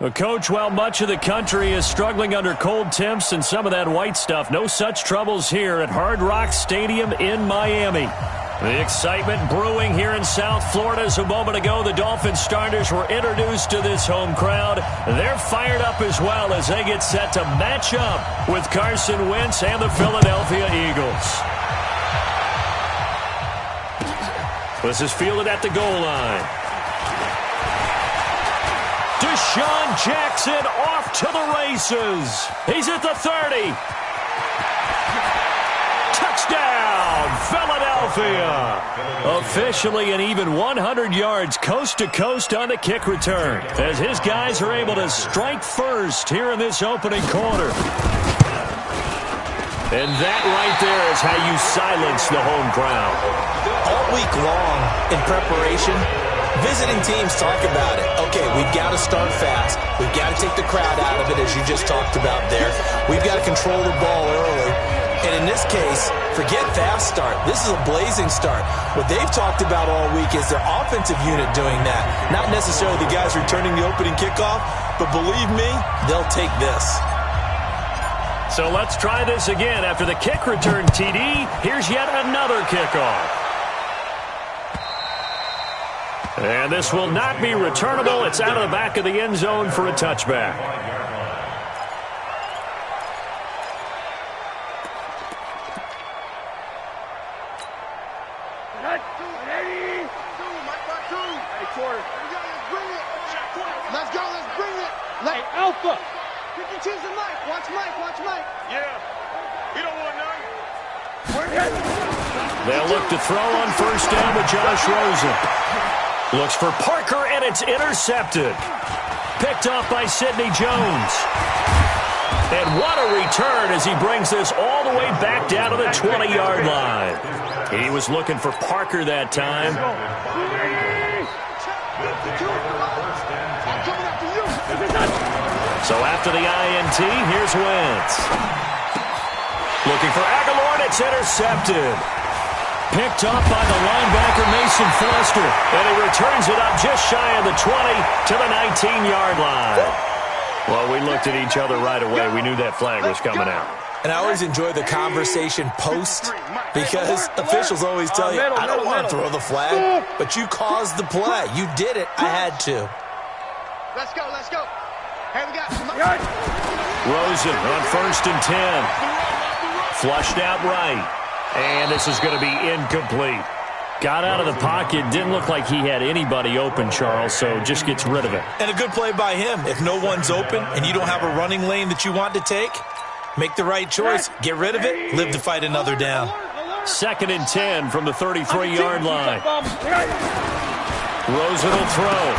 Well, Coach, while much of the country is struggling under cold temps and some of that white stuff, no such troubles here at Hard Rock Stadium in Miami. The excitement brewing here in South Florida as a moment ago the Dolphins starters were introduced to this home crowd. They're fired up as well as they get set to match up with Carson Wentz and the Philadelphia Eagles. This is fielded at the goal line. Deshaun Jackson off to the races. He's at the 30. Touchdown, Philadelphia. Officially an even 100 yards coast to coast on the kick return as his guys are able to strike first here in this opening quarter. And that right there is how you silence the home crowd. All week long in preparation, visiting teams talk about it. Okay, we've got to start fast. We've got to take the crowd out of it, as you just talked about there. We've got to control the ball early. And in this case, forget fast start. This is a blazing start. What they've talked about all week is their offensive unit doing that. Not necessarily the guys returning the opening kickoff, but believe me, they'll take this. So let's try this again. After the kick return, TD, here's yet another kickoff. And this will not be returnable. It's out of the back of the end zone for a touchback. Let's go, let's bring it. Hey, Alpha. You can choose the mic. Watch Mike, watch Mike. Yeah. He don't want none. They'll look to throw on first down with Josh Rosen. Looks for Parker, and it's intercepted. Picked off by Sidney Jones. And what a return as he brings this all the way back down to the 20-yard line. He was looking for Parker that time. So after the INT, here's Wentz. Looking for Aguilar, and it's intercepted. Picked up by the linebacker, Mason Foster. And he returns it up just shy of the 20 to the 19-yard line. Well, we looked at each other right away. We knew that flag was coming out. And I always enjoy the conversation post because officials always tell you, I don't want to throw the flag, but you caused the play. You did it. I had to. Let's go, let's go. Hey, we got Rosen on first and 10. Flushed out right. And this is going to be incomplete. Got out of the pocket. Didn't look like he had anybody open, Charles, so just gets rid of it. And a good play by him. If no one's open and you don't have a running lane that you want to take, make the right choice. Get rid of it. Live to fight another down. Second and 10 from the 33-yard line. Rosen will throw.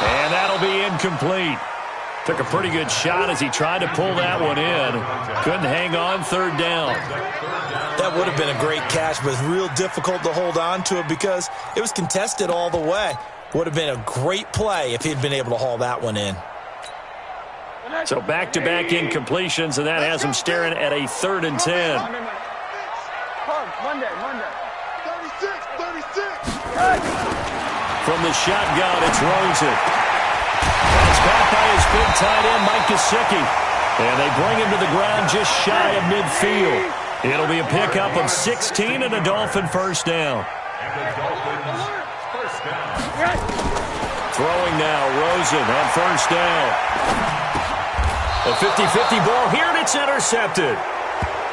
And that'll be incomplete. Took a pretty good shot as he tried to pull that one in. Couldn't hang on third down. That would have been a great catch, but real difficult to hold on to it because it was contested all the way. Would have been a great play if he'd been able to haul that one in. So back-to-back incompletions, and that has him staring at a third and 10. Monday. 36. From the shotgun, it's Rosen. It's caught by his big tight end, Mike Gesicki. And they bring him to the ground just shy of midfield. It'll be a pickup of 16 and a Dolphin first down. Throwing now, Rosen on first down. A 50-50 ball here, and it's intercepted.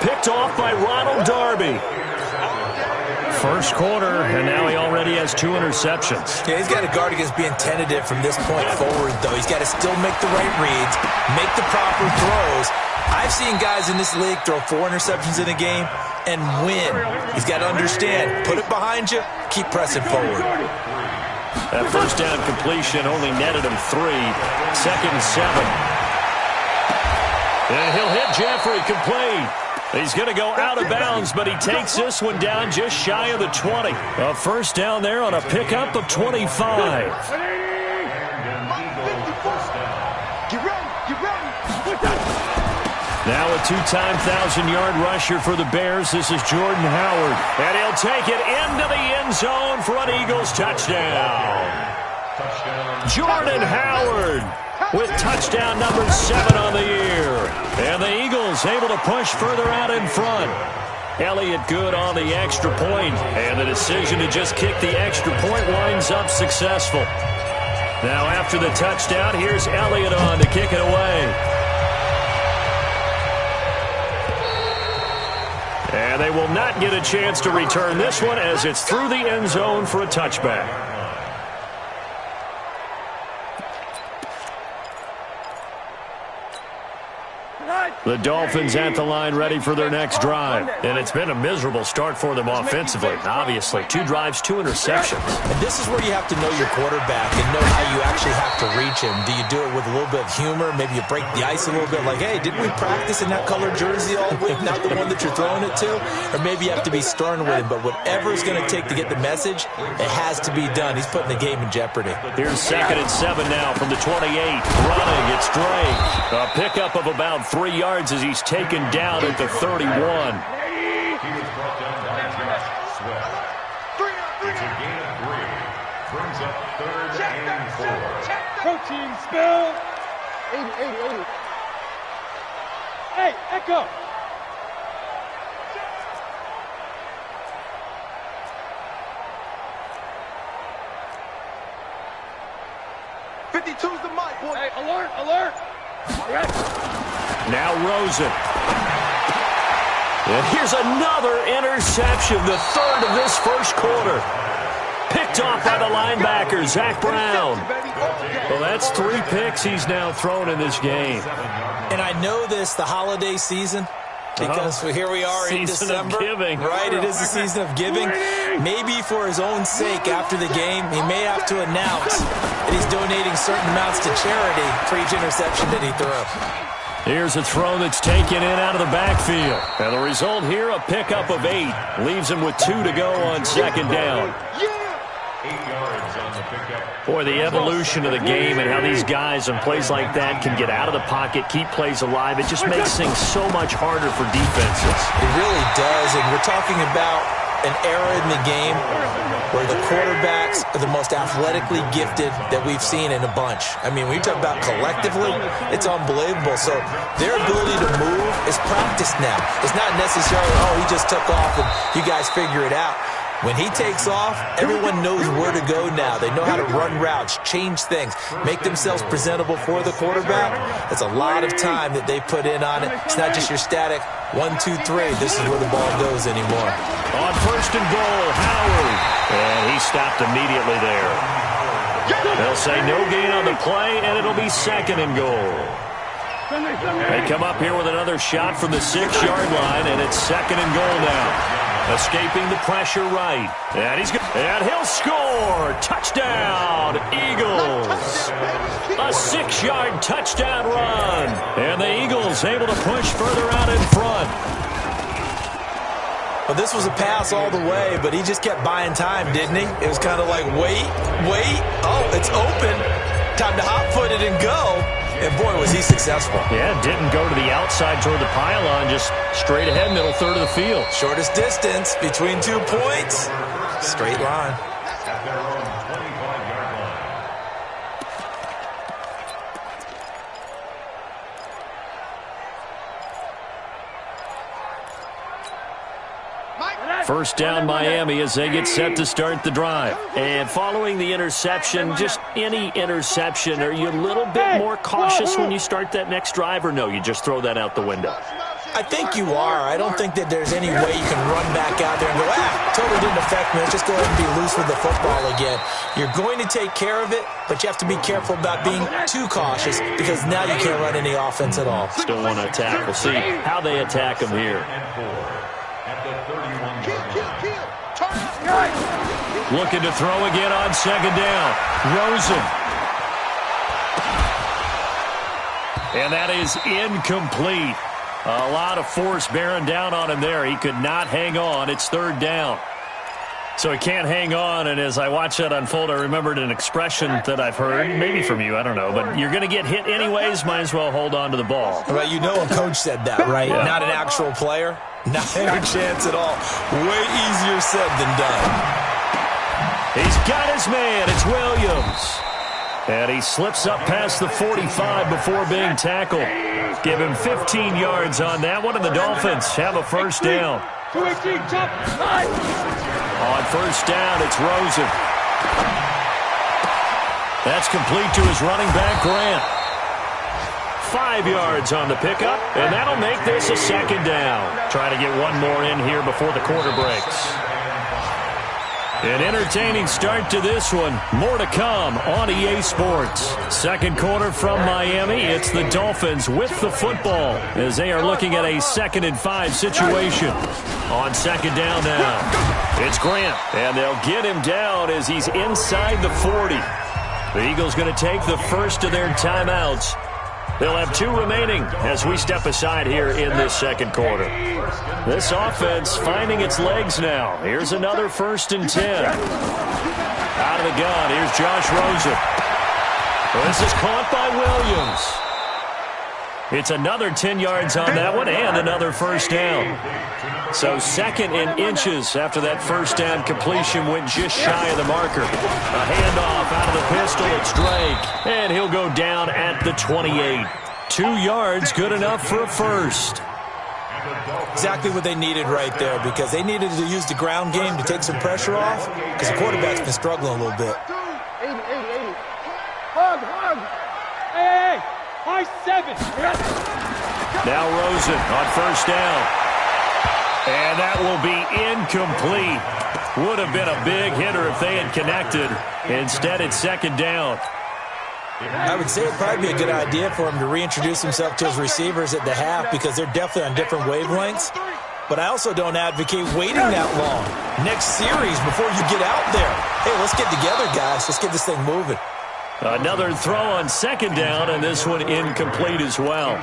Picked off by Ronald Darby. First quarter, and now he already has 2 interceptions. Yeah, he's got to guard against being tentative from this point forward, though. He's got to still make the right reads, make the proper throws. I've seen guys in this league throw 4 interceptions in a game and win. He's got to understand, put it behind you, keep pressing forward. That first down completion only netted him 3. Second and 7. And he'll hit Jeffrey complete. He's going to go out of bounds, but he takes this one down just shy of the 20. A first down there on a pickup of 25. Now a 2-time 1,000-yard rusher for the Bears. This is Jordan Howard. And he'll take it into the end zone for an Eagles touchdown. Jordan Howard with touchdown number 7 on the year. And the Eagles able to push further out in front. Elliott good on the extra point, and the decision to just kick the extra point winds up successful. Now after the touchdown, here's Elliott on to kick it away. And they will not get a chance to return this one as it's through the end zone for a touchback. The Dolphins at the line ready for their next drive. And it's been a miserable start for them offensively. Obviously, 2 drives, 2 interceptions. And this is where you have to know your quarterback and know how you actually have to reach him. Do you do it with a little bit of humor? Maybe you break the ice a little bit like, hey, didn't we practice in that colored jersey all week, not the one that you're throwing it to? Or maybe you have to be stern with him. But whatever it's going to take to get the message, it has to be done. He's putting the game in jeopardy. Here's 2nd and 7 now from the 28. Running, it's Drake. A pickup of about 3 yards as he's taken down at the 31. He was brought down by Josh Sweat. It's a gain of 3. Brings up 3rd and 4. Protein spill. 80. Hey, Echo. .52's the mic, boy. Hey, alert. Now Rosen. And here's another interception, the 3rd of this first quarter. Picked off by the linebacker, Zach Brown. Well, that's 3 picks he's now thrown in this game. And I know this, the holiday season, because here we are in December. Season of giving. Right, it is the season of giving. Maybe for his own sake after the game, he may have to announce that he's donating certain amounts to charity for each interception that he threw. Here's a throw that's taken in out of the backfield. And the result here, a pickup of 8. Leaves him with 2 to go on 2nd down. 8 yards on the pickup. Boy, the evolution of the game and how these guys on plays like that can get out of the pocket, keep plays alive, it just makes things so much harder for defenses. It really does, and we're talking about an era in the game where the quarterbacks are the most athletically gifted that we've seen in a bunch. I mean, when you talk about collectively, it's unbelievable. So their ability to move is practiced now. It's not necessarily, oh, he just took off and you guys figure it out. When he takes off, everyone knows where to go now. They know how to run routes, change things, make themselves presentable for the quarterback. That's a lot of time that they put in on it. It's not just your static 1, 2, 3. This is where the ball goes anymore. On 1st and goal, Howard. And he stopped immediately there. They'll say no gain on the play, and it'll be 2nd and goal. They come up here with another shot from the 6-yard line, and it's 2nd and goal now. Escaping the pressure right. And he'll score. Touchdown, Eagles. A 6-yard touchdown run. And the Eagles able to push further out in front. Well, this was a pass all the way, but he just kept buying time, didn't he? It was kind of like, wait. Oh, it's open. Time to hot-foot it and go. And, boy, was he successful. Yeah, didn't go to the outside toward the pylon, just straight ahead, middle third of the field. Shortest distance between 2 points. Straight line. At their own 25-yard line. First down Miami as they get set to start the drive. And following the interception, just any interception, are you a little bit more cautious when you start that next drive, or no, you just throw that out the window? I think you are. I don't think that there's any way you can run back out there and go, totally didn't affect me. Let's just go ahead and be loose with the football again. You're going to take care of it, but you have to be careful about being too cautious because now you can't run any offense at all. Still want to attack. We'll see how they attack him here. At the 31-yard line. Looking to throw again on 2nd down. Rosen. And that is incomplete. A lot of force bearing down on him there. He could not hang on. It's 3rd down. So he can't hang on, and as I watch that unfold, I remembered an expression that I've heard, maybe from you, I don't know, but you're going to get hit anyways, might as well hold on to the ball. Right, you know a coach said that, right? Yeah. Not an actual player. Not any chance at all. Way easier said than done. He's got his man. It's Williams. And he slips up past the 45 before being tackled. Give him 15 yards on that one, and the Dolphins have a first down. On first down, it's Rosen. That's complete to his running back, Grant. 5 yards on the pickup, and that'll make this a second down. Trying to get one more in here before the quarter breaks. An entertaining start to this one. More to come on EA Sports. Second quarter from Miami. It's the Dolphins with the football as they are looking at a 2nd and 5 situation. On second down now, it's Grant, and they'll get him down as he's inside the 40. The Eagles going to take the first of their timeouts. They'll have 2 remaining as we step aside here in this second quarter. This offense finding its legs now. Here's another 1st and 10. Out of the gun, here's Josh Rosen. This is caught by Williams. It's another 10 yards on that one and another first down. So 2nd and inches after that first down completion went just shy of the marker. A handoff out of the pistol. It's Drake. And he'll go down at the 28. 2 yards, good enough for a first. Exactly what they needed right there, because they needed to use the ground game to take some pressure off, because the quarterback's been struggling a little bit. 80. Hug. Hey. High 7. Now Rosen on first down. And that will be incomplete. Would have been a big hitter if they had connected. Instead, it's second down. I would say it'd probably be a good idea for him to reintroduce himself to his receivers at the half, because they're definitely on different wavelengths. But I also don't advocate waiting that long. Next series before you get out there. Hey, let's get together, guys. Let's get this thing moving. Another throw on second down, and this one incomplete as well.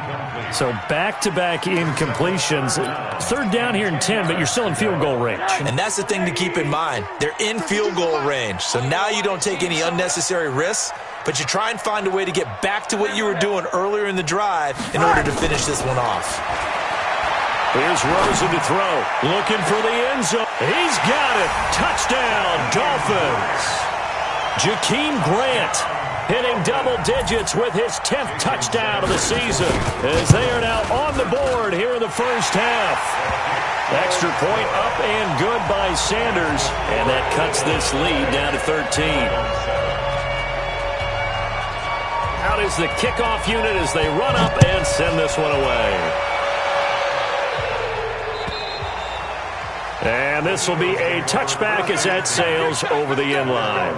So back-to-back incompletions. Third down here in 10, but you're still in field goal range. And that's the thing to keep in mind. They're in field goal range. So now you don't take any unnecessary risks, but you try and find a way to get back to what you were doing earlier in the drive in order to finish this one off. Here's Rosen to throw. Looking for the end zone. He's got it. Touchdown, Dolphins. Jakeem Grant hitting double digits with his 10th touchdown of the season as they are now on the board here in the first half. Extra point up and good by Sanders, and that cuts this lead down to 13. Out is the kickoff unit as they run up and send this one away. And this will be a touchback as that sails over the end line.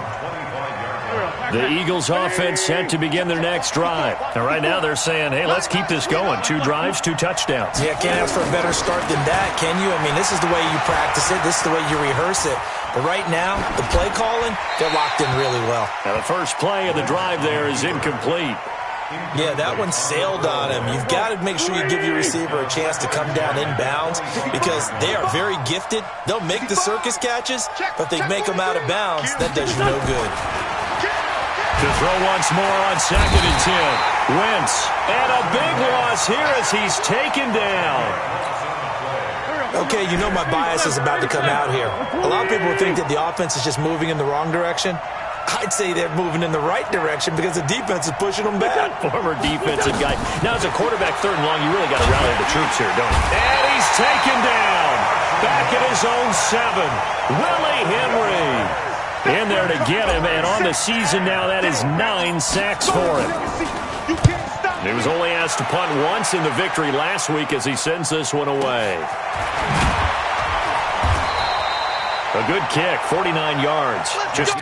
The Eagles offense set to begin their next drive. And right now they're saying, hey, let's keep this going. 2 drives, 2 touchdowns. Yeah, can't ask for a better start than that, can you? I mean, this is the way you practice it. This is the way you rehearse it. But right now, the play calling, they're locked in really well. Now the first play of the drive there is incomplete. Yeah, that one sailed on him. You've got to make sure you give your receiver a chance to come down inbounds, because they are very gifted. They'll make the circus catches, but if they make them out of bounds, that does you no good. To throw once more on 2nd and 10. Wentz, and a big loss here as he's taken down. Okay, you know my bias is about to come out here. A lot of people think that the offense is just moving in the wrong direction. I'd say they're moving in the right direction because the defense is pushing them back. Former defensive guy. Now, as a quarterback 3rd and long, you really got to rally the troops here, don't you? And he's taken down. Back at his own 7. Willie Henry in there to get him, and on the season now, that is 9 sacks for him. He was only asked to punt once in the victory last week as he sends this one away. A good kick, 49 yards. Just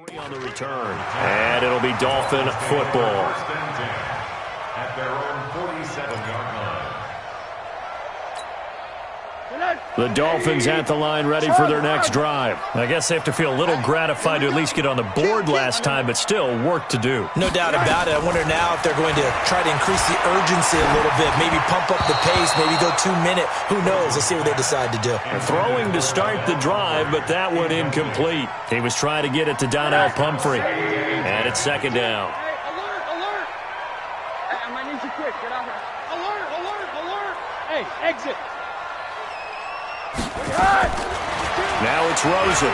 On the return, and it'll be Dolphin football. First and 10 at their own 47-yard line. The Dolphins at the line, ready for their next drive. I guess they have to feel a little gratified to at least get on the board last time, but still work to do. No doubt about it. I wonder now if they're going to try to increase the urgency a little bit, maybe pump up the pace, maybe go 2 minute. Who knows? Let's see what they decide to do. Throwing to start the drive, but that one incomplete. He was trying to get it to Donnell Pumphrey, and it's second down. Hey, alert, alert. Hey, I might need you quick. Get out here. Alert, alert, alert. Hey, exit. Now it's Rosen.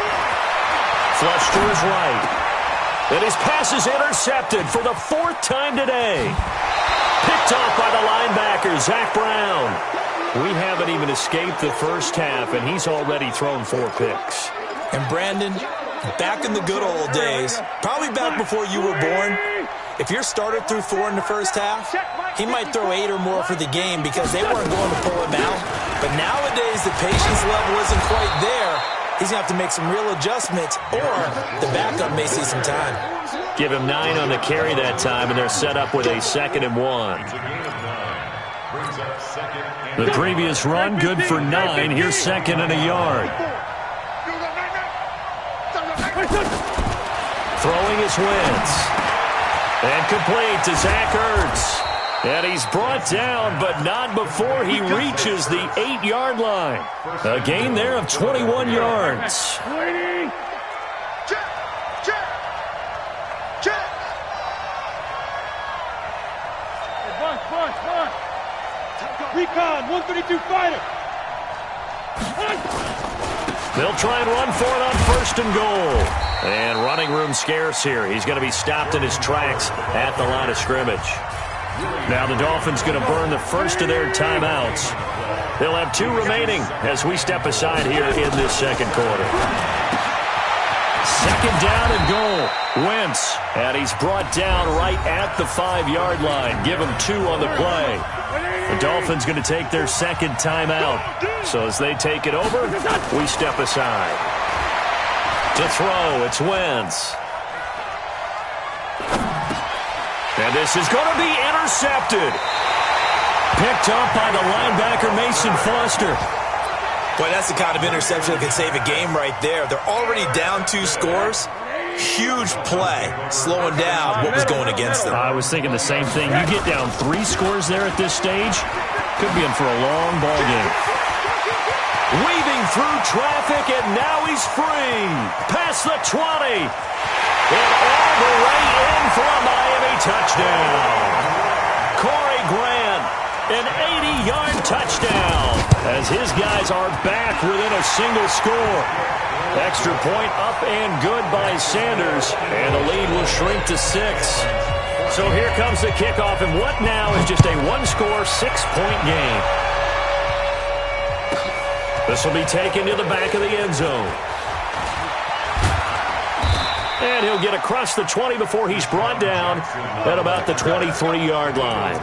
Flush to his right. And his pass is intercepted for the 4th time today. Picked off by the linebacker, Zach Brown. We haven't even escaped the first half, and he's already thrown 4 picks. And Brandon, back in the good old days, probably back before you were born, if your starter threw 4 in the first half, he might throw 8 or more for the game because they weren't going to pull him out. But nowadays, the patience level isn't quite there. He's going to have to make some real adjustments, or the backup may see some time. Give him 9 on the carry that time, and they're set up with a 2nd and 1. It's a gain of 9. Brings up second and The previous run, good for 9. Here's 2nd and a yard. Throwing his Wentz. And complete to Zach Ertz. And he's brought down, but not before he reaches the 8-yard line. A gain there of 21 yards. Check, check, check. Hey, bunch. Recon, 132 fighter. They'll try and run for it on 1st and goal. And running room scarce here. He's going to be stopped in his tracks at the line of scrimmage. Now the Dolphins going to burn the first of their timeouts. They'll have 2 remaining as we step aside here in this 2nd quarter. 2nd down and goal. Wentz, and he's brought down right at the 5-yard line. Give him 2 on the play. The Dolphins going to take their 2nd timeout. So as they take it over, we step aside. To throw, it's Wentz. And this is going to be intercepted. Picked up by the linebacker, Mason Foster. Boy, that's the kind of interception that could save a game right there. They're already down 2 scores. Huge play, slowing down what was going against them. I was thinking the same thing. You get down 3 scores there at this stage, could be in for a long ball game. Weaving through traffic, and now he's free. Past the 20. And all the way in for a Miami touchdown. Corey Grant, an 80-yard touchdown, as his guys are back within a single score. Extra point up and good by Sanders, and the lead will shrink to 6. So here comes the kickoff, and what now is just a 1-score, 6-point game. This will be taken to the back of the end zone. And he'll get across the 20 before he's brought down at about the 23-yard line.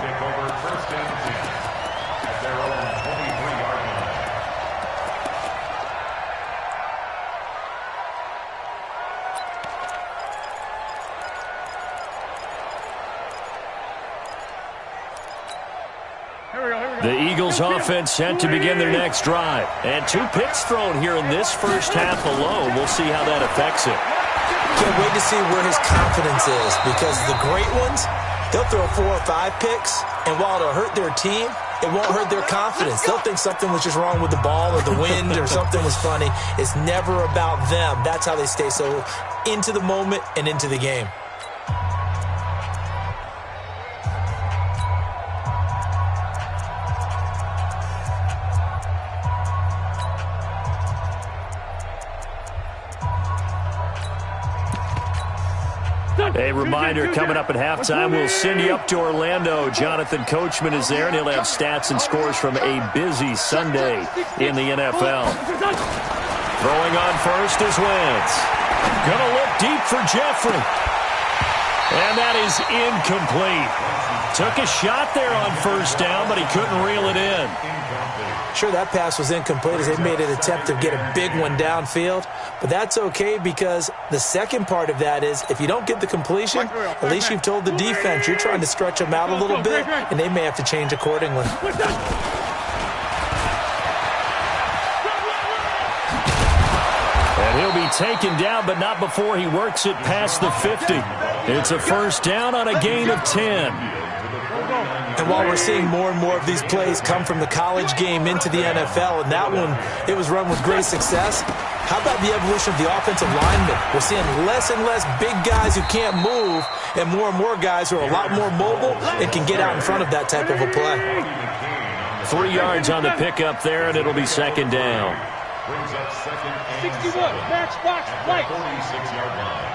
The Eagles offense set to begin their next drive. And 2 picks thrown here in this first half alone. We'll see how that affects it. Can't wait to see where his confidence is, because the great ones, they'll throw 4 or 5 picks, and while it'll hurt their team, it won't hurt their confidence. They'll think something was just wrong with the ball or the wind or something was funny. It's never about them. That's how they stay so into the moment and into the game. A reminder, coming up at halftime, we'll send you up to Orlando. Jonathan Coachman is there, and he'll have stats and scores from a busy Sunday in the NFL. Throwing on first is Wentz. Gonna look deep for Jeffrey. And that is incomplete. Took a shot there on first down, but he couldn't reel it in. Sure, that pass was incomplete as they made an attempt to get a big one downfield, but that's okay because the second part of that is if you don't get the completion, at least you've told the defense you're trying to stretch them out a little bit, and they may have to change accordingly. And he'll be taken down, but not before he works it past the 50. It's a first down on a gain of 10. And while we're seeing more and more of these plays come from the college game into the NFL, and that one, it was run with great success, how about the evolution of the offensive linemen? We're seeing less and less big guys who can't move and more guys who are a lot more mobile and can get out in front of that type of a play. 3 yards on the pickup there, and it'll be second down. Brings up second and 61, 7 match box, right. 46-yard line.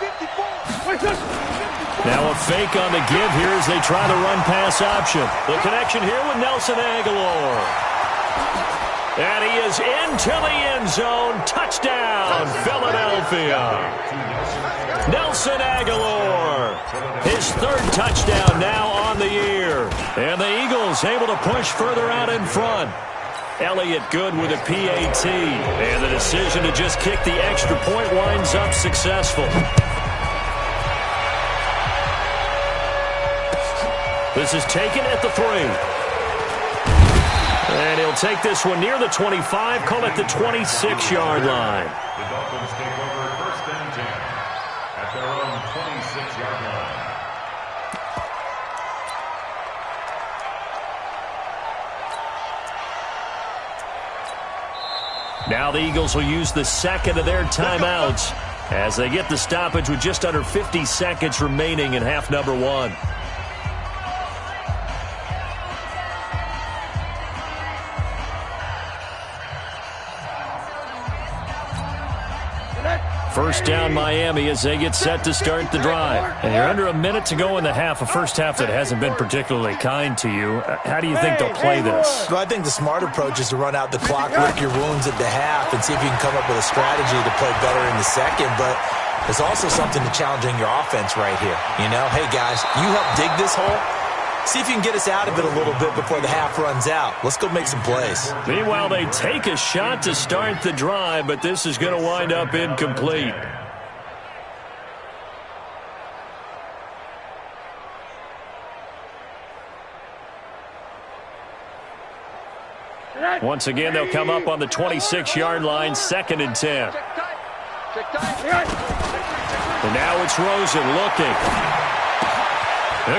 54. Now a fake on the give here as they try the run-pass option. The connection here with Nelson Aguilar. And he is into the end zone. Touchdown, Philadelphia. Nelson Aguilar. His third touchdown now on the year. And the Eagles able to push further out in front. Elliott good with a PAT. And the decision to just kick the extra point winds up successful. This is taken at the 3. And he'll take this one near the 25, call it the 26-yard line. The Dolphins take over first and 10 at their own 26-yard line. Now the Eagles will use the second of their timeouts as they get the stoppage with just under 50 seconds remaining in half number 1. First down Miami as they get set to start the drive. And you're under a minute to go in the half, a first half that hasn't been particularly kind to you. How do you think they'll play this? Well, I think the smart approach is to run out the clock, lick your wounds at the half, and see if you can come up with a strategy to play better in the second. But there's also something to challenging your offense right here. You know, hey, guys, you help dig this hole. See if you can get us out of it a little bit before the half runs out. Let's go make some plays. Meanwhile, they take a shot to start the drive, but this is going to wind up incomplete. Once again, they'll come up on the 26-yard line, second and 10. And now it's Rosen looking.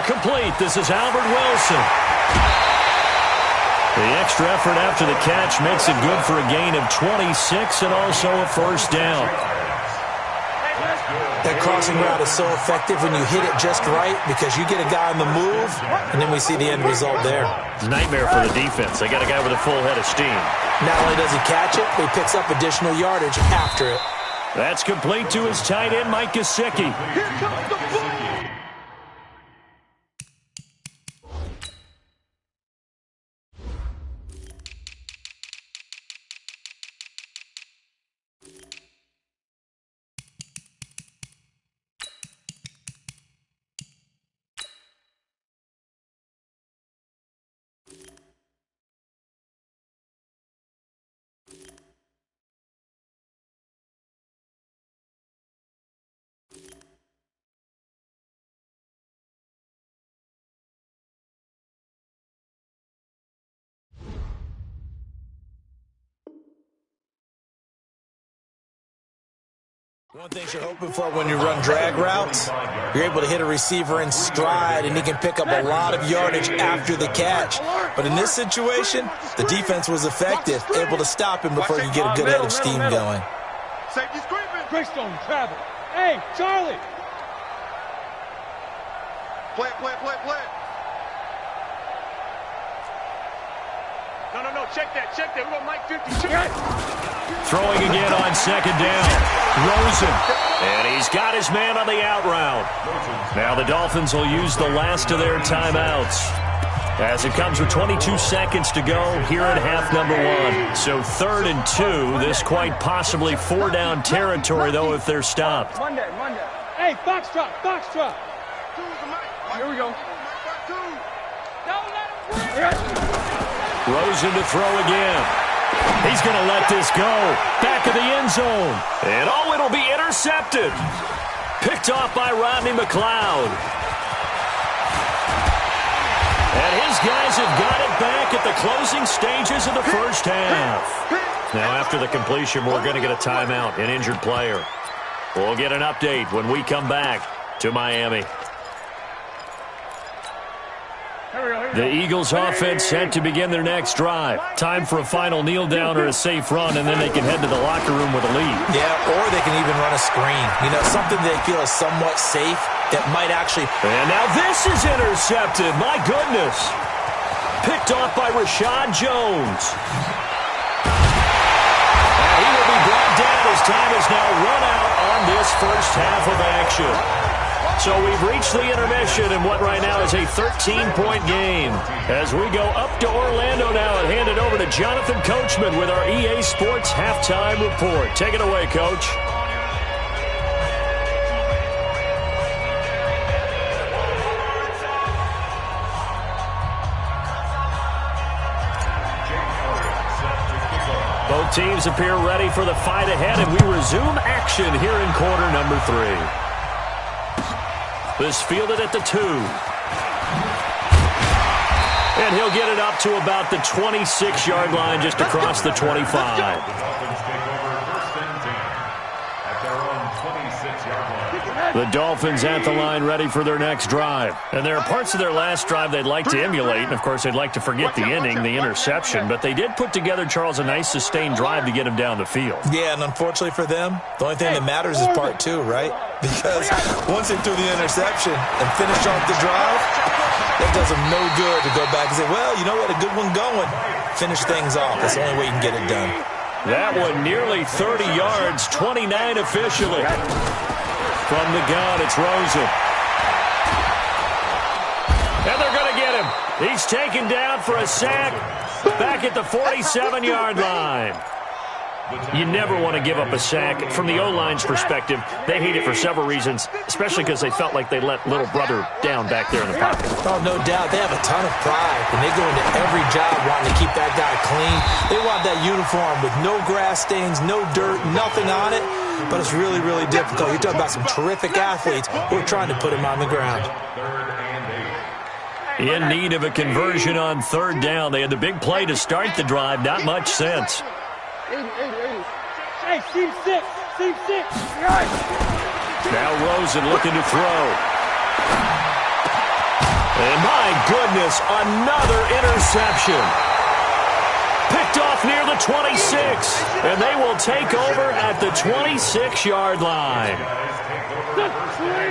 Complete. This is Albert Wilson. The extra effort after the catch makes it good for a gain of 26 and also a first down. That crossing route is so effective when you hit it just right because you get a guy on the move, and then we see the end result there. It's a nightmare for the defense. They got a guy with a full head of steam. Not only does he catch it, but he picks up additional yardage after it. That's complete to his tight end, Mike Gesicki. Here comes the ball. One thing you're hoping for when you run drag routes, you're able to hit a receiver in stride, and he can pick up a lot of yardage after the catch. But in this situation, the defense was effective, able to stop him before you get a good head of steam going. Safety's creeping. Greystone travel. Hey, Charlie. Play it. No, check that. We got Mike 50. Throwing again on second down. Rosen. And he's got his man on the out route. Now the Dolphins will use the last of their timeouts as it comes with 22 seconds to go here in half number 1. So 3rd and 2. This quite possibly 4-down territory, though, if they're stopped. Monday. Hey, box drop. Here we go. Rosen to throw again. He's going to let this go. Back of the end zone. And oh, it'll be intercepted. Picked off by Rodney McLeod. And his guys have got it back at the closing stages of the first half. Now, after the completion, we're going to get a timeout, an injured player. We'll get an update when we come back to Miami. The Eagles offense set to begin their next drive. Time for a final kneel down or a safe run, and then they can head to the locker room with a lead. Yeah, or they can even run a screen. You know, something they feel is somewhat safe that might actually... And now this is intercepted. My goodness. Picked off by Rashad Jones. And he will be brought down as time is now run out on this first half of action. So we've reached the intermission in what right now is a 13-point game. As we go up to Orlando now and hand it over to Jonathan Coachman with our EA Sports Halftime Report. Take it away, Coach. Both teams appear ready for the fight ahead, and we resume action here in quarter number 3. This fielded at the 2. And he'll get it up to about the 26-yard line, just across the 25. The Dolphins at the line, ready for their next drive. And there are parts of their last drive they'd like to emulate. And, of course, they'd like to forget the inning, the interception. But they did put together, Charles, a nice sustained drive to get him down the field. Yeah, and unfortunately for them, the only thing that matters is part 2, right? Because once they threw the interception and finished off the drive, that does them no good to go back and say, well, you know what, a good one going. Finish things off. That's the only way you can get it done. That one nearly 30 yards, 29 officially. From the gun, it's Rosen. And they're going to get him. He's taken down for a sack back at the 47-yard line. You never want to give up a sack. From the O-line's perspective, they hate it for several reasons, especially because they felt like they let little brother down back there in the pocket. Oh, no doubt. They have a ton of pride, and they go into every job wanting to keep that guy clean. They want that uniform with no grass stains, no dirt, nothing on it. But it's really, really difficult. You're talking about some terrific athletes who are trying to put him on the ground. In need of a conversion on third down. They had the big play to start the drive. Not much sense. 80. Hey, seam 6. Now Rosen looking to throw. And my goodness, another interception. Picked off near the 26. And they will take over at the 26-yard line.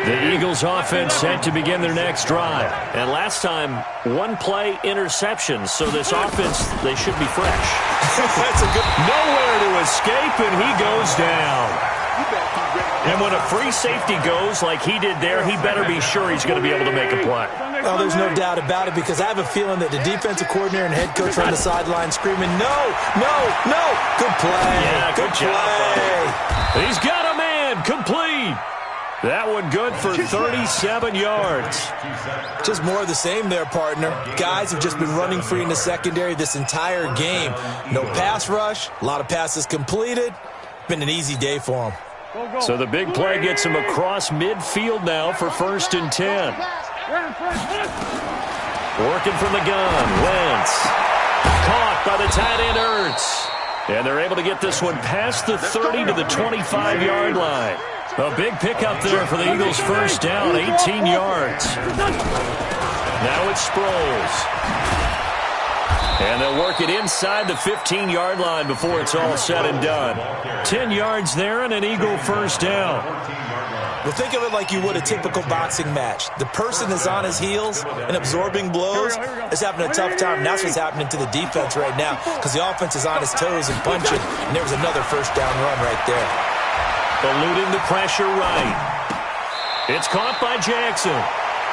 The Eagles offense set to begin their next drive. And last time, one play interception. So this offense, they should be fresh. That's a good... Nowhere to escape, and he goes down. And when a free safety goes like he did there, he better be sure he's going to be able to make a play. Oh, there's no doubt about it, because I have a feeling that the defensive coordinator and head coach are on the sideline screaming, no. Good play. Yeah, good job. Play. He's got a man. Complete. That one good for 37 yards. Just more of the same there, partner. Guys have just been running free in the secondary this entire game. No pass rush, a lot of passes completed. Been an easy day for them. So the big play gets him across midfield now for 1st and 10. Working from the gun, Wentz. Caught by the tight end, Ertz. And they're able to get this one past the 30 to the 25-yard line. A big pickup there for the Eagles' first down, 18 yards. Now it's Sproles. And they'll work it inside the 15-yard line before it's all said and done. 10 yards there and an Eagle first down. Well, think of it like you would a typical boxing match. The person is on his heels and absorbing blows is having a tough time. And that's what's happening to the defense right now, because the offense is on his toes and punching. And there was another first down run right there. Eluding the pressure right. It's caught by Jackson.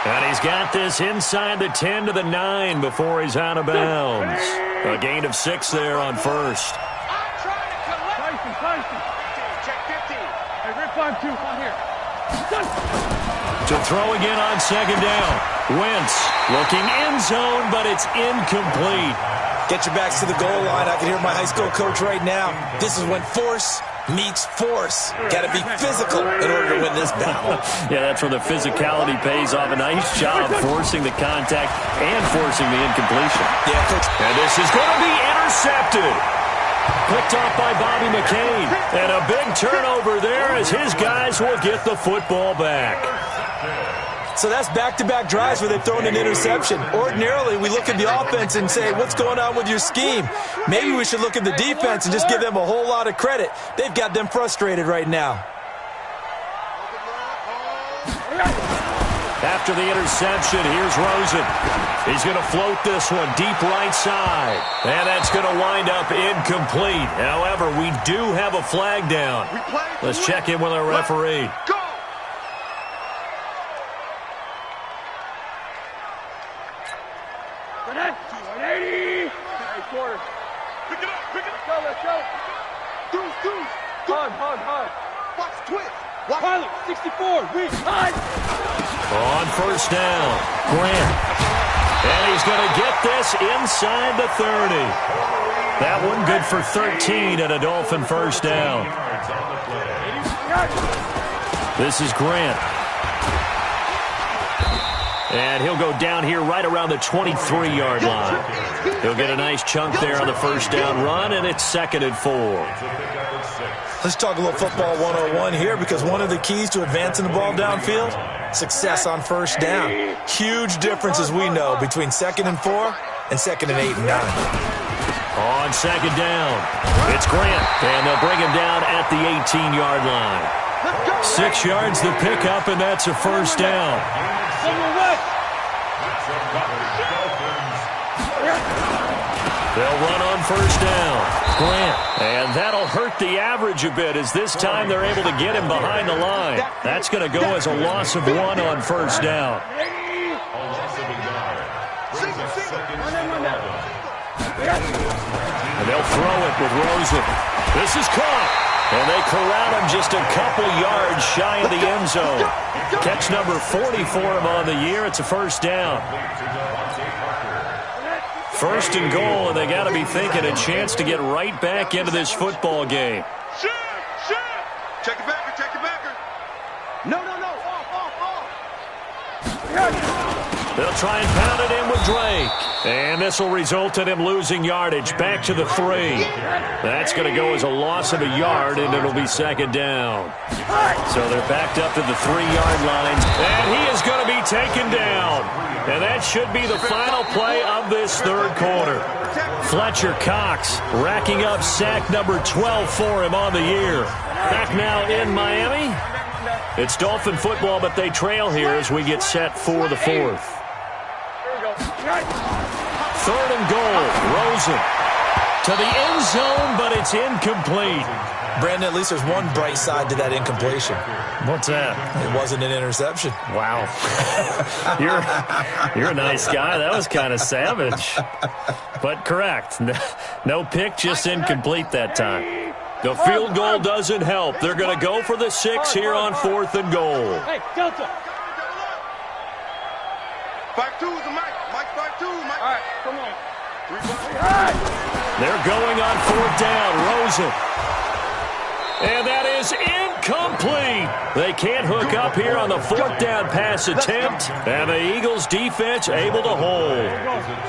And he's got this inside the 10 to the 9 before he's out of bounds. A gain of 6 there on first. Tyson. Check 15. Hey, rip 5-2, on here. To throw again on second down. Wentz looking end zone, but it's incomplete. Get your backs to the goal line. I can hear my high school coach right now. This is when force meets force. Got to be physical in order to win this battle. Yeah, that's where the physicality pays off. A nice job forcing the contact and forcing the incompletion. Yeah, Coach. And this is going to be intercepted. Picked off by Bobby McCain. And a big turnover there as his guys will get the football back. So that's back-to-back drives where they've thrown an interception. Ordinarily, we look at the offense and say, what's going on with your scheme? Maybe we should look at the defense and just give them a whole lot of credit. They've got them frustrated right now. After the interception, here's Rosen. He's going to float this one deep right side. And that's going to wind up incomplete. However, we do have a flag down. Let's check in with our referee. Watch twist. Pilot, 64, reach, high. On first down, Grant. And he's going to get this inside the 30. That one good for 13 and a Dolphin first down. This is Grant. And he'll go down here right around the 23-yard line. He'll get a nice chunk there on the first down run, and it's 2nd and 4. Let's talk a little football 101 here, because one of the keys to advancing the ball downfield, success on first down. Huge difference, as we know, between 2nd and 4 and 2nd and 8 and 9. On second down, it's Grant, and they'll bring him down at the 18-yard line. 6 yards the pickup, and that's a first down. They'll run on first down. Grant. And that'll hurt the average a bit, as this time they're able to get him behind the line. That's going to go as a loss of 1 on first down. And they'll throw it with Rosen. This is caught. And they corral him just a couple yards shy of the end zone. Catch number 40 for him on the year. It's a first down. First and goal, and they got to be thinking a chance to get right back into this football game. Check it back, check it back. No. Off. They'll try and pound it in with Drake. And this will result in him losing yardage back to the 3. That's going to go as a loss of a yard, and it'll be second down. So they're backed up to the 3-yard lines, and he is going to be taken down. And that should be the final play of this third quarter. Fletcher Cox racking up sack number 12 for him on the year. Back now in Miami. It's Dolphin football, but they trail here as we get set for the 4th. 3rd and goal. Rosen to the end zone, but it's incomplete. Brandon, at least there's one bright side to that incompletion. What's that? It wasn't an interception. Wow. You're a nice guy. That was kind of savage. But correct. No pick, just incomplete that time. The field goal doesn't help. They're going to go for the 6 here on 4th and goal. Hey, Delta. 5-2 is the mic. Mike 5-2. Mike. All right, come on. 3-5. They're going on 4th down. Rosen. And that is incomplete. They can't hook up here on the 4th down pass attempt. And the Eagles defense able to hold.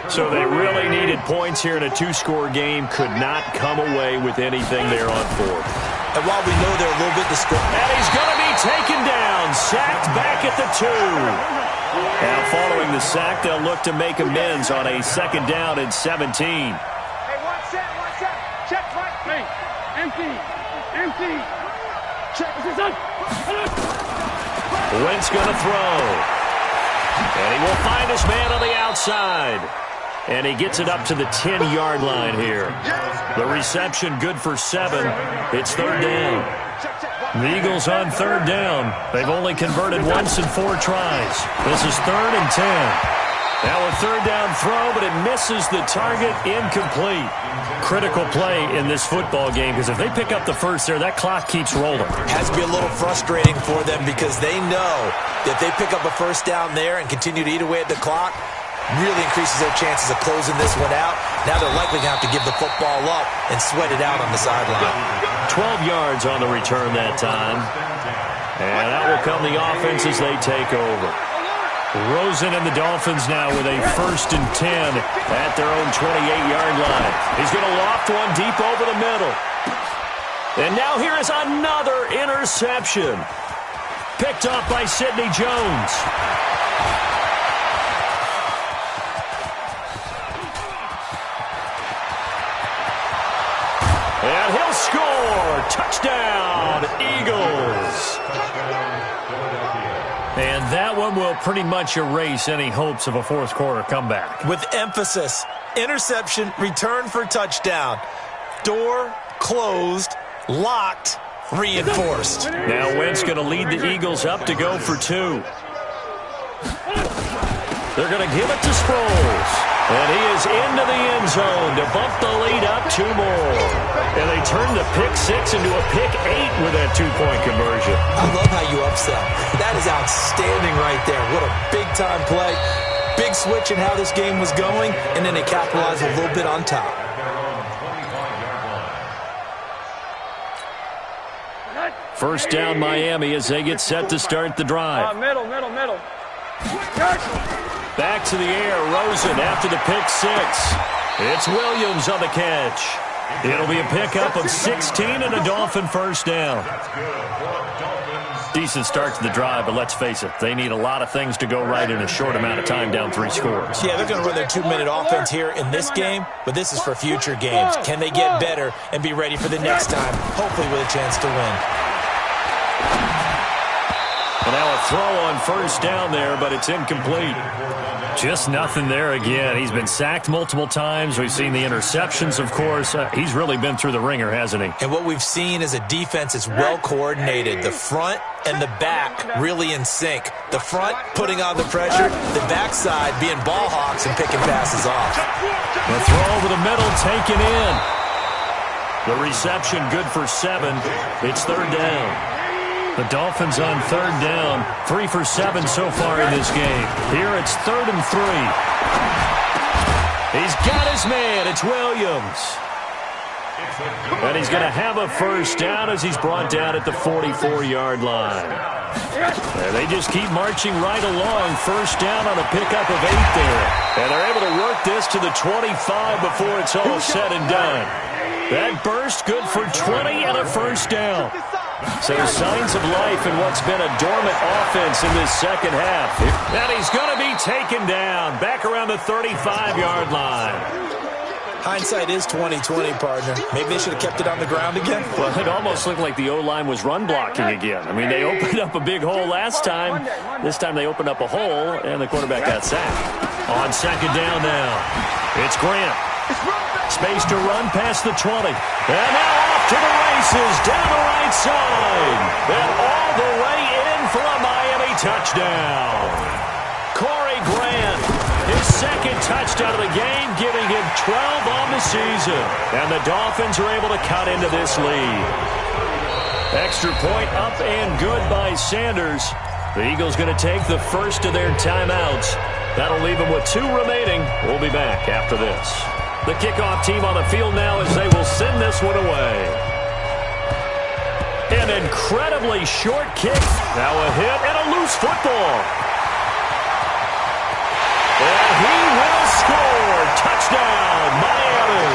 So they really needed points here in a 2-score game. Could not come away with anything there on 4th. And while we know they're a little bit discouraged. And he's going to be taken down. Sacked back at the 2. Now following the sack, they'll look to make amends on a 2nd down and 17. Hey, watch that. Check right. Hey, empty. Check. Wentz going to throw. And he will find his man on the outside. And he gets it up to the 10-yard line here. The reception good for 7. It's 3rd down. The Eagles on 3rd down. They've only converted once in 4 tries. This is 3rd and 10. Now a third down throw, but it misses the target, incomplete. Critical play in this football game, because if they pick up the first there, that clock keeps rolling. Has to be a little frustrating for them because they know that if they pick up a first down there and continue to eat away at the clock, really increases their chances of closing this one out. Now they're likely going to have to give the football up and sweat it out on the sideline. 12 yards on the return that time. And that will come the offense as they take over. Rosen and the Dolphins now with a 1st and 10 at their own 28-yard line. He's going to loft one deep over the middle. And now here is another interception. Picked off by Sidney Jones. And he'll score. Touchdown, Eagles. And that one will pretty much erase any hopes of a fourth-quarter comeback. With emphasis, interception, return for touchdown. Door closed, locked, reinforced. Now Wentz going to lead the Eagles up to go for 2. They're going to give it to Sproles. And he is into the end zone to bump the lead up 2 more. And they turn the pick 6 into a pick 8 with that 2-point conversion. I love how you upsell. That is outstanding right there. What a big-time play. Big switch in how this game was going, and then they capitalized a little bit on top. First down Miami as they get set to start the drive. Middle. Back to the air, Rosen after the pick 6. It's Williams on the catch. It'll be a pickup of 16 and a Dolphin first down. Decent start to the drive, but let's face it, they need a lot of things to go right in a short amount of time down 3 scores. Yeah, they're going to run their 2-minute offense here in this game, but this is for future games. Can they get better and be ready for the next time, hopefully with a chance to win? And now a throw on first down there, but it's incomplete. Just nothing there again. He's been sacked multiple times. We've seen the interceptions, of course. He's really been through the ringer, hasn't he? And what we've seen is a defense that's well coordinated. The front and the back really in sync. The front putting on the pressure, the backside being ball hawks and picking passes off. The throw over the middle taken in. The reception good for 7. It's third down. The Dolphins on third down, 3 for 7 so far in this game. Here it's 3rd and 3. He's got his man. It's Williams. And he's going to have a first down as he's brought down at the 44-yard line. And they just keep marching right along. First down on a pickup of 8 there. And they're able to work this to the 25 before it's all said and done. That burst good for 20 and a first down. So signs of life in what's been a dormant offense in this second half. And he's going to be taken down back around the 35-yard line. Hindsight is 20/20, partner. Maybe they should have kept it on the ground again. Well, it almost looked like the O-line was run blocking again. I mean, they opened up a big hole last time. This time they opened up a hole, and the quarterback got sacked. On second down now, it's Grant. Space to run past the 20. And now off to the races down the right side. And all the way in for a Miami touchdown. Corey Grant, his second touchdown of the game, giving him 12 on the season. And the Dolphins are able to cut into this lead. Extra point up and good by Sanders. The Eagles going to take the first of their timeouts. That'll leave them with 2 remaining. We'll be back after this. The kickoff team on the field now as they will send this one away. An incredibly short kick. Now a hit and a loose football. And he will score. Touchdown, Miami.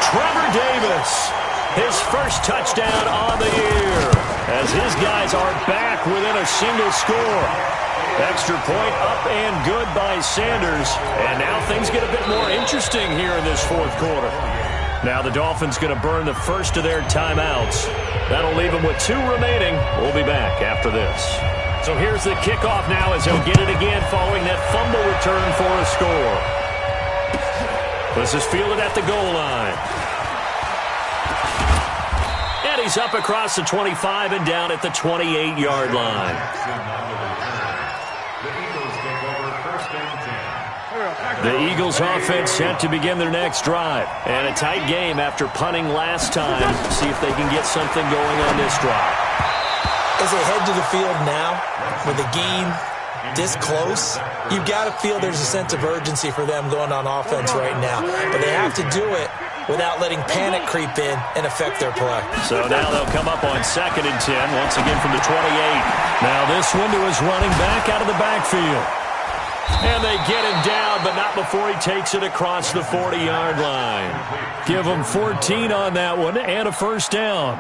Trevor Davis, his first touchdown on the year, as his guys are back within a single score. Extra point up and good by Sanders. And now things get a bit more interesting here in this fourth quarter. Now the Dolphins going to burn the first of their timeouts. That'll leave them with 2 remaining. We'll be back after this. So here's the kickoff now as they'll get it again following that fumble return for a score. This is fielded at the goal line. And he's up across the 25 and down at the 28-yard line. The Eagles offense set to begin their next drive. And a tight game after punting last time. See if they can get something going on this drive. As they head to the field now, with the game this close, you've got to feel there's a sense of urgency for them going on offense right now. But they have to do it without letting panic creep in and affect their play. So now they'll come up on 2nd and 10, once again from the 28. Now this one to his running back out of the backfield. And they get him down, but not before he takes it across the 40-yard line. Give him 14 on that one and a first down.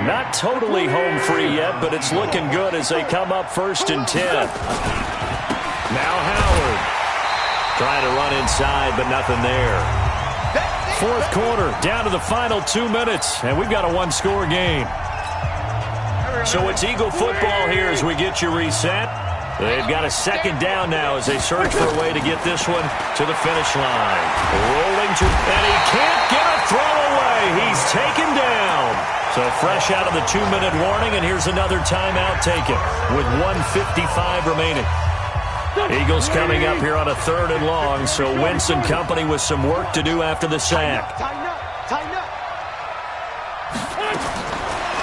Not totally home free yet, but it's looking good as they come up 1st and 10. Now Howard. Trying to run inside, but nothing there. 4th quarter, down to the final 2 minutes, and we've got a one-score game. So it's Eagle football here as we get you reset. They've got a 2nd down now as they search for a way to get this one to the finish line. Rolling to, and he can't get a throw away. He's taken down. So fresh out of the 2-minute warning, and here's another timeout taken with 1:55 remaining. Eagles coming up here on a 3rd and long, so Wentz and company with some work to do after the sack. Tighten up.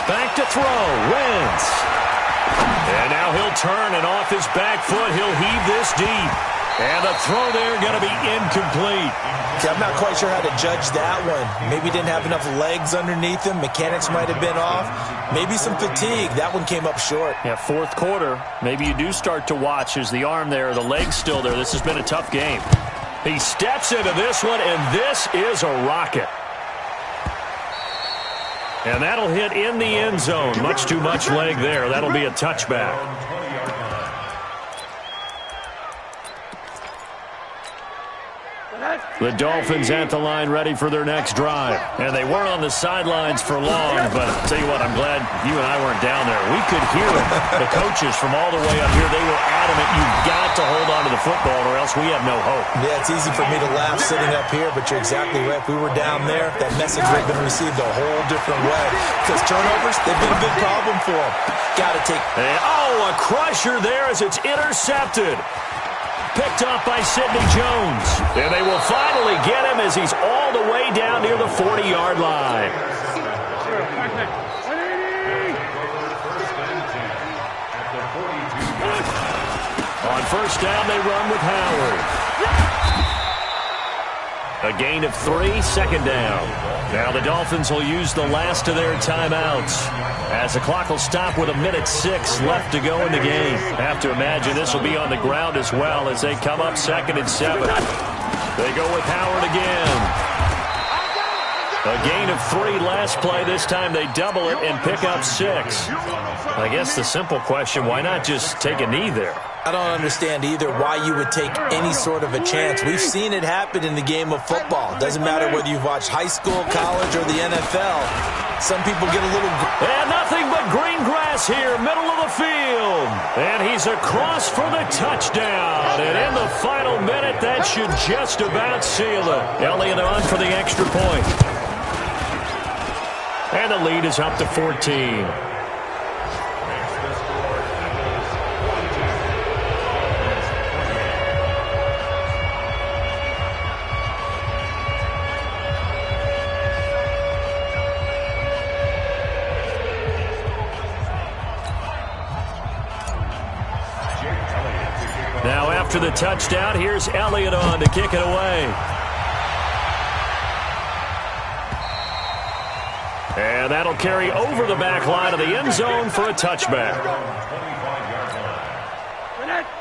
Back to throw, Wentz. And now he'll turn, and off his back foot, he'll heave this deep. And the throw there going to be incomplete. I'm not quite sure how to judge that one. Maybe didn't have enough legs underneath him. Mechanics might have been off. Maybe some fatigue. That one came up short. Yeah, 4th quarter. Maybe you do start to watch. Is the arm there, the leg's still there. This has been a tough game. He steps into this one, and this is a rocket. And that'll hit in the end zone. Much too much leg there. That'll be a touchback. The Dolphins at the line ready for their next drive. And they weren't on the sidelines for long, but I'll tell you what, I'm glad you and I weren't down there. We could hear it. The coaches from all the way up here, they were adamant, you've got to hold on to the football or else we have no hope. Yeah, it's easy for me to laugh sitting up here, but you're exactly right. If we were down there, that message would have been received a whole different way. Because turnovers, they've been a big problem for them. Got to take... And, a crusher there as it's intercepted. Picked off by Sidney Jones. And they will finally get him as he's all the way down near the 40-yard line. On 1st down, they run with Howard. A gain of 3, 2nd down. Now the Dolphins will use the last of their timeouts as the clock will stop with 1:06 left to go in the game. Have to imagine this will be on the ground as well as they come up 2nd and 7. They go with Howard again. A gain of 3 last play. This time they double it and pick up 6. I guess the simple question, why not just take a knee there? I don't understand either why you would take any sort of a chance. We've seen it happen in the game of football. Doesn't matter whether you've watched high school, college, or the NFL. Some people get a little... And nothing but green grass here, middle of the field. And he's across for the touchdown. And in the final minute, that should just about seal it. Elliott on for the extra point. And the lead is up to 14. Now after the touchdown, here's Elliott on to kick it away. And that'll carry over the back line of the end zone for a touchback.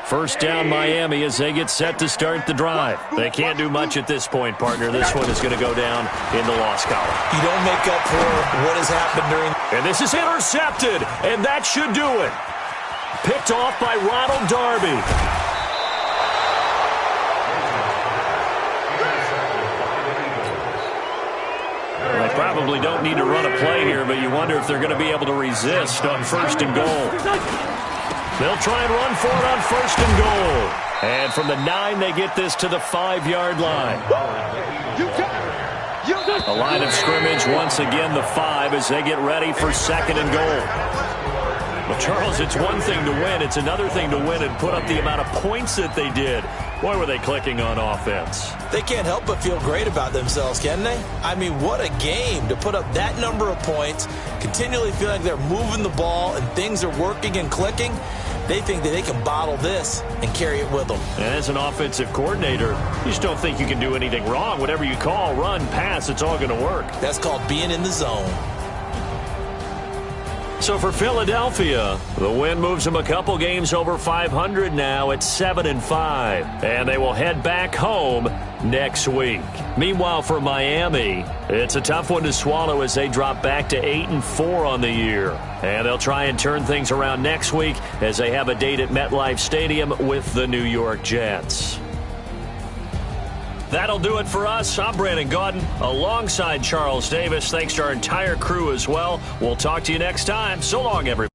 1st down Miami as they get set to start the drive. They can't do much at this point, partner. This one is going to go down in the loss column. You don't make up for what has happened during... And this is intercepted, and that should do it. Picked off by Ronald Darby. They probably don't need to run a play here, but you wonder if they're going to be able to resist on 1st and goal. They'll try and run for it on 1st and goal. And from the 9, they get this to the 5-yard line. A line of scrimmage once again, the 5, as they get ready for 2nd and goal. Well, Charles, it's one thing to win. It's another thing to win and put up the amount of points that they did. Boy, were they clicking on offense. They can't help but feel great about themselves, can they? I mean, what a game to put up that number of points, continually feel like they're moving the ball and things are working and clicking. They think that they can bottle this and carry it with them. And as an offensive coordinator, you just don't think you can do anything wrong. Whatever you call, run, pass, it's all going to work. That's called being in the zone. So for Philadelphia, the win moves them a couple games over 500 now at 7-5. And they will head back home next week. Meanwhile, for Miami, it's a tough one to swallow as they drop back to 8-4 on the year. And they'll try and turn things around next week as they have a date at MetLife Stadium with the New York Jets. That'll do it for us. I'm Brandon Gaudin alongside Charles Davis. Thanks to our entire crew as well. We'll talk to you next time. So long, everybody.